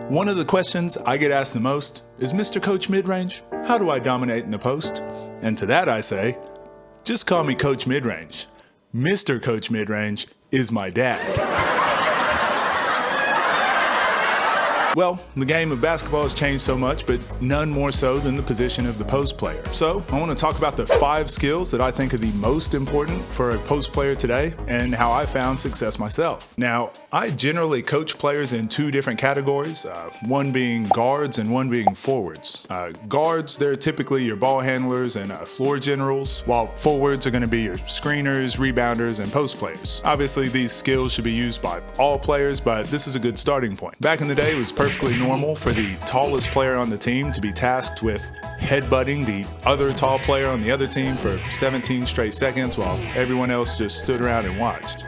One of the questions I get asked the most is, Mr. Coach Midrange, how do I dominate in the post? And to that I say, just call me Coach Midrange. Mr. Coach Midrange is my dad. Well, the game of basketball has changed so much, but none more so than the position of the post player. So I want to talk about the 5 skills that I think are the most important for a post player today and how I found success myself. Now, I generally coach players in 2 different categories, one being guards and one being forwards. Guards, they're typically your ball handlers and floor generals, while forwards are going to be your screeners, rebounders, and post players. Obviously, these skills should be used by all players, but this is a good starting point. Back in the day, it was perfectly normal for the tallest player on the team to be tasked with headbutting the other tall player on the other team for 17 straight seconds while everyone else just stood around and watched.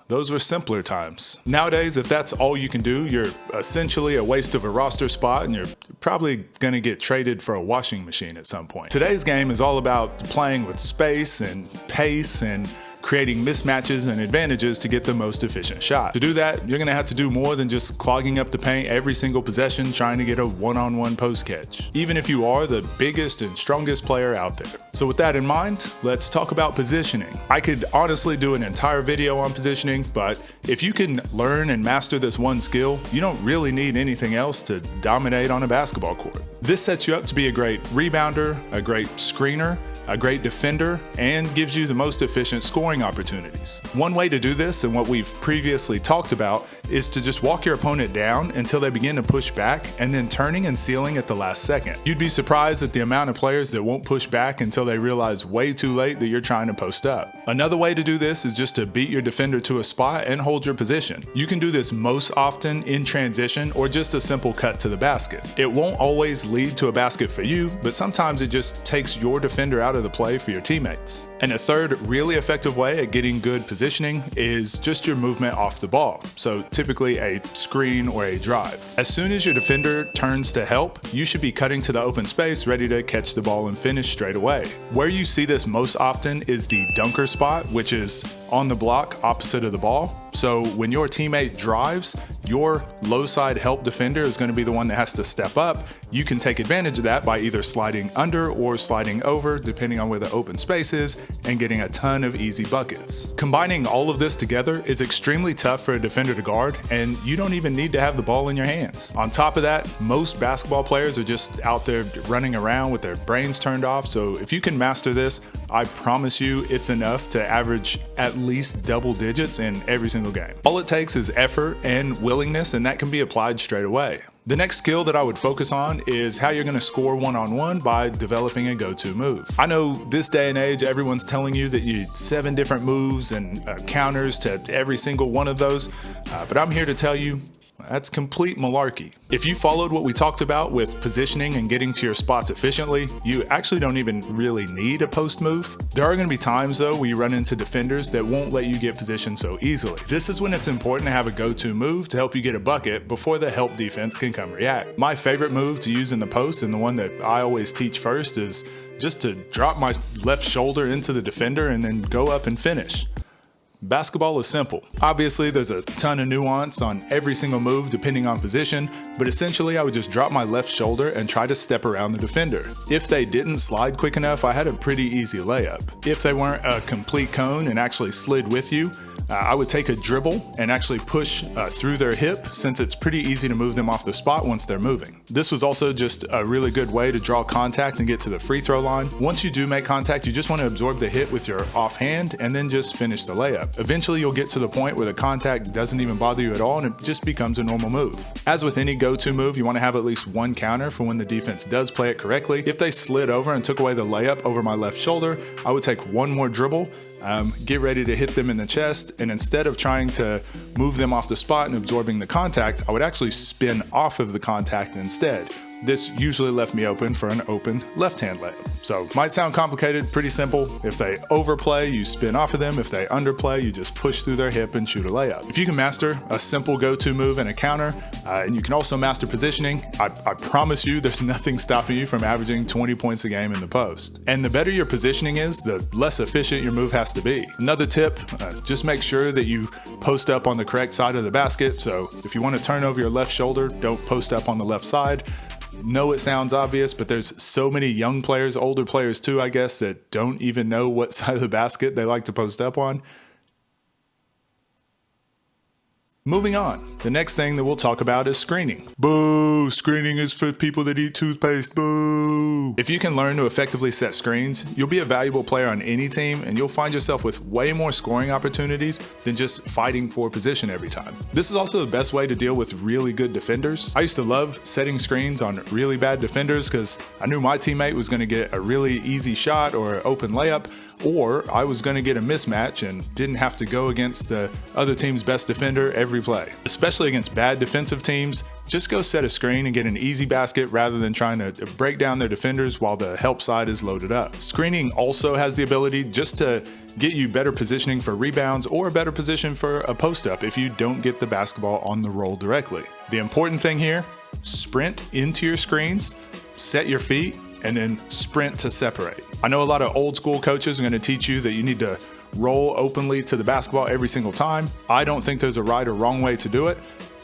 Those were simpler times. Nowadays, if that's all you can do, you're essentially a waste of a roster spot and you're probably gonna get traded for a washing machine at some point. Today's game is all about playing with space and pace and creating mismatches and advantages to get the most efficient shot. To do that, you're gonna have to do more than just clogging up the paint every single possession trying to get a one-on-one post catch, even if you are the biggest and strongest player out there. So with that in mind, let's talk about positioning. I could honestly do an entire video on positioning, but if you can learn and master this one skill, you don't really need anything else to dominate on a basketball court. This sets you up to be a great rebounder, a great screener, a great defender, and gives you the most efficient scoring opportunities. One way to do this, and what we've previously talked about, is to just walk your opponent down until they begin to push back and then turning and sealing at the last second. You'd be surprised at the amount of players that won't push back until they realize way too late that you're trying to post up. Another way to do this is just to beat your defender to a spot and hold your position. You can do this most often in transition or just a simple cut to the basket. It won't always lead to a basket for you, but sometimes it just takes your defender out of the play for your teammates. And a third really effective way at getting good positioning is just your movement off the ball. So typically a screen or a drive. As soon as your defender turns to help, you should be cutting to the open space, ready to catch the ball and finish straight away. Where you see this most often is the dunker spot, which is on the block opposite of the ball. So when your teammate drives, your low side help defender is going to be the one that has to step up. You can take advantage of that by either sliding under or sliding over, depending on where the open space is, and getting a ton of easy buckets. Combining all of this together is extremely tough for a defender to guard, and you don't even need to have the ball in your hands. On top of that, most basketball players are just out there running around with their brains turned off, so if you can master this, I promise you it's enough to average at least double digits in every single game. All it takes is effort and willingness, and that can be applied straight away. The next skill that I would focus on is how you're going to score one-on-one by developing a go-to move. I know this day and age, everyone's telling you that you need 7 different moves and counters to every single one of those, but I'm here to tell you that's complete malarkey. If you followed what we talked about with positioning and getting to your spots efficiently, you actually don't even really need a post move. There are going to be times though where you run into defenders that won't let you get positioned so easily. This is when it's important to have a go-to move to help you get a bucket before the help defense can come react. My favorite move to use in the post, and the one that I always teach first, is just to drop my left shoulder into the defender and then go up and finish. Basketball is simple. Obviously, there's a ton of nuance on every single move depending on position, but essentially I would just drop my left shoulder and try to step around the defender. If they didn't slide quick enough, I had a pretty easy layup. If they weren't a complete cone and actually slid with you, I would take a dribble and actually push through their hip, since it's pretty easy to move them off the spot once they're moving. This was also just a really good way to draw contact and get to the free throw line. Once you do make contact, you just want to absorb the hit with your offhand and then just finish the layup. Eventually you'll get to the point where the contact doesn't even bother you at all and it just becomes a normal move. As with any go-to move, you want to have at least one counter for when the defense does play it correctly. If they slid over and took away the layup over my left shoulder, I would take one more dribble, get ready to hit them in the chest, and instead of trying to move them off the spot and absorbing the contact, I would actually spin off of the contact instead, this usually left me open for an open left-hand layup. So might sound complicated, pretty simple. If they overplay, you spin off of them. If they underplay, you just push through their hip and shoot a layup. If you can master a simple go-to move and a counter, and you can also master positioning, I promise you there's nothing stopping you from averaging 20 points a game in the post. And the better your positioning is, the less efficient your move has to be. Another tip, just make sure that you post up on the correct side of the basket. So if you want to turn over your left shoulder, don't post up on the left side. Know it sounds obvious, but there's so many young players, older players too, I guess, that don't even know what side of the basket they like to post up on. Moving on, the next thing that we'll talk about is screening. Boo! Screening is for people that eat toothpaste, boo! If you can learn to effectively set screens, you'll be a valuable player on any team, and you'll find yourself with way more scoring opportunities than just fighting for position every time. This is also the best way to deal with really good defenders. I used to love setting screens on really bad defenders because I knew my teammate was going to get a really easy shot or an open layup, or I was going to get a mismatch and didn't have to go against the other team's best defender every play. Especially against bad defensive teams, just go set a screen and get an easy basket rather than trying to break down their defenders while the help side is loaded up. Screening also has the ability just to get you better positioning for rebounds or a better position for a post-up if you don't get the basketball on the roll directly. The important thing here, sprint into your screens, set your feet, and then sprint to separate. I know a lot of old school coaches are going to teach you that you need to roll openly to the basketball every single time. I don't think there's a right or wrong way to do it.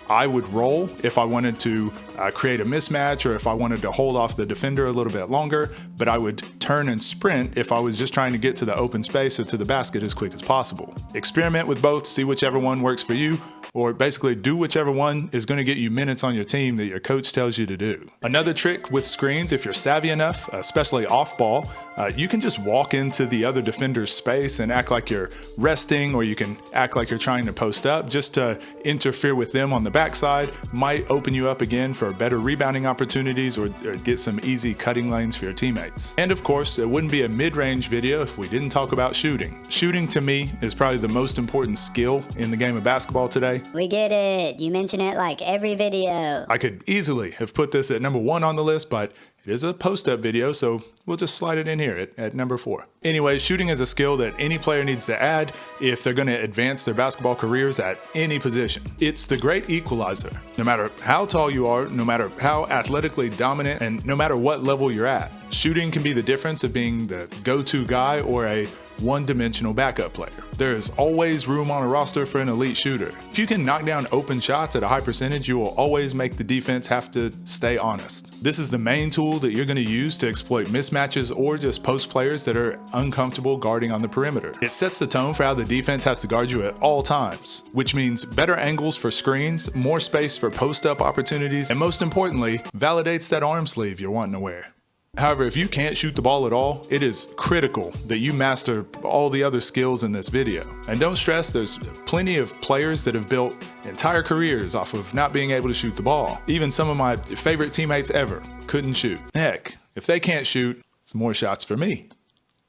I would roll if I wanted to create a mismatch or if I wanted to hold off the defender a little bit longer, but I would turn and sprint if I was just trying to get to the open space or to the basket as quick as possible. Experiment with both, see whichever one works for you, or basically do whichever one is going to get you minutes on your team that your coach tells you to do. Another trick with screens, if you're savvy enough, especially off ball, you can just walk into the other defender's space and act like you're resting, or you can act like you're trying to post up just to interfere with them on the backside. Might open you up again for better rebounding opportunities or get some easy cutting lanes for your teammates. And of course, it wouldn't be a mid-range video if we didn't talk about shooting. Shooting to me is probably the most important skill in the game of basketball today. We get it. You mention it like every video. I could easily have put this at number 1 on the list, but it is a post-up video, so we'll just slide it in here at number 4. Anyway, shooting is a skill that any player needs to add if they're going to advance their basketball careers at any position. It's the great equalizer. No matter how tall you are, no matter how athletically dominant, and no matter what level you're at, shooting can be the difference of being the go-to guy or a one-dimensional backup player. There is always room on a roster for an elite shooter. If you can knock down open shots at a high percentage, you will always make the defense have to stay honest. This is the main tool that you're going to use to exploit mismatches or just post players that are uncomfortable guarding on the perimeter. It sets the tone for how the defense has to guard you at all times, which means better angles for screens, more space for post-up opportunities, and most importantly, validates that arm sleeve you're wanting to wear. However, if you can't shoot the ball at all, it is critical that you master all the other skills in this video. And don't stress, there's plenty of players that have built entire careers off of not being able to shoot the ball. Even some of my favorite teammates ever couldn't shoot. Heck, if they can't shoot, it's more shots for me.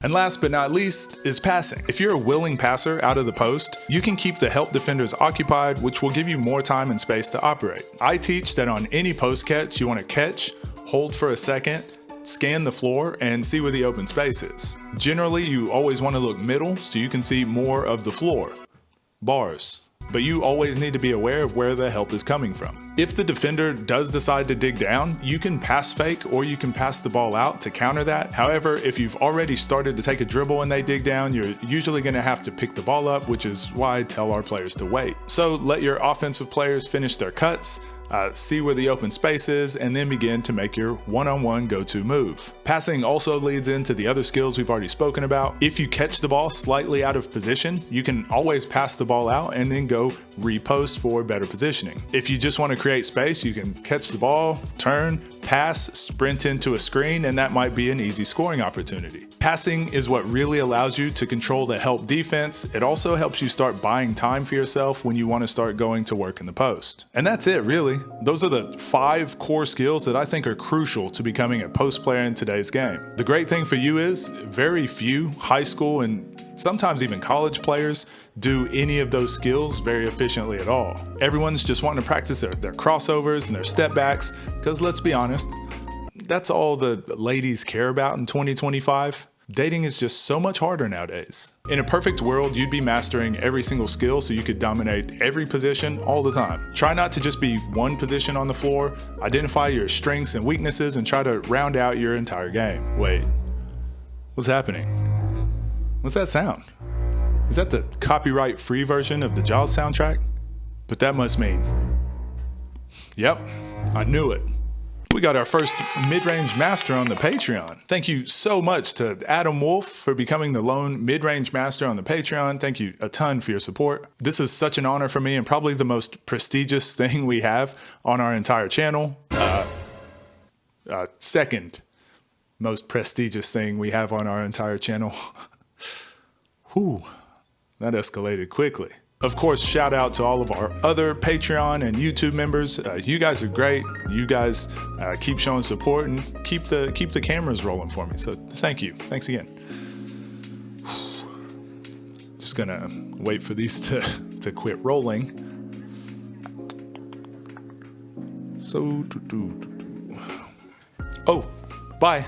And last but not least is passing. If you're a willing passer out of the post, you can keep the help defenders occupied, which will give you more time and space to operate. I teach that on any post catch, you want to catch, hold for a second, scan the floor, and see where the open space is. Generally, you always want to look middle so you can see more of the floor. Bars. But you always need to be aware of where the help is coming from. If the defender does decide to dig down, you can pass fake or you can pass the ball out to counter that. However, if you've already started to take a dribble and they dig down, you're usually going to have to pick the ball up, which is why I tell our players to wait. So let your offensive players finish their cuts, see where the open space is, and then begin to make your one-on-one go-to move. Passing also leads into the other skills we've already spoken about. If you catch the ball slightly out of position, you can always pass the ball out and then go repost for better positioning. If you just want to create space, you can catch the ball, turn, pass, sprint into a screen, and that might be an easy scoring opportunity. Passing is what really allows you to control the help defense. It also helps you start buying time for yourself when you want to start going to work in the post. And that's it, really. Those are the 5 core skills that I think are crucial to becoming a post player in today's game. The great thing for you is very few high school and sometimes even college players do any of those skills very efficiently at all. Everyone's just wanting to practice their crossovers and their step backs, because let's be honest, that's all the ladies care about in 2025. Dating is just so much harder nowadays. In a perfect world, you'd be mastering every single skill so you could dominate every position all the time. Try not to just be one position on the floor, identify your strengths and weaknesses, and try to round out your entire game. Wait, what's happening? What's that sound? Is that the copyright-free version of the Jaws soundtrack? But that must mean... Yep, I knew it. We got our first mid-range master on the Patreon. Thank you so much to Adam Wolf for becoming the lone mid-range master on the Patreon. Thank you a ton for your support. This is such an honor for me and probably the most prestigious thing we have on our entire channel. Second most prestigious thing we have on our entire channel. Whew, that escalated quickly. Of course, shout out to all of our other Patreon and YouTube members. You guys are great. You guys keep showing support and keep the cameras rolling for me. So thank you. Thanks again. Just gonna wait for these to quit rolling. So, oh, bye.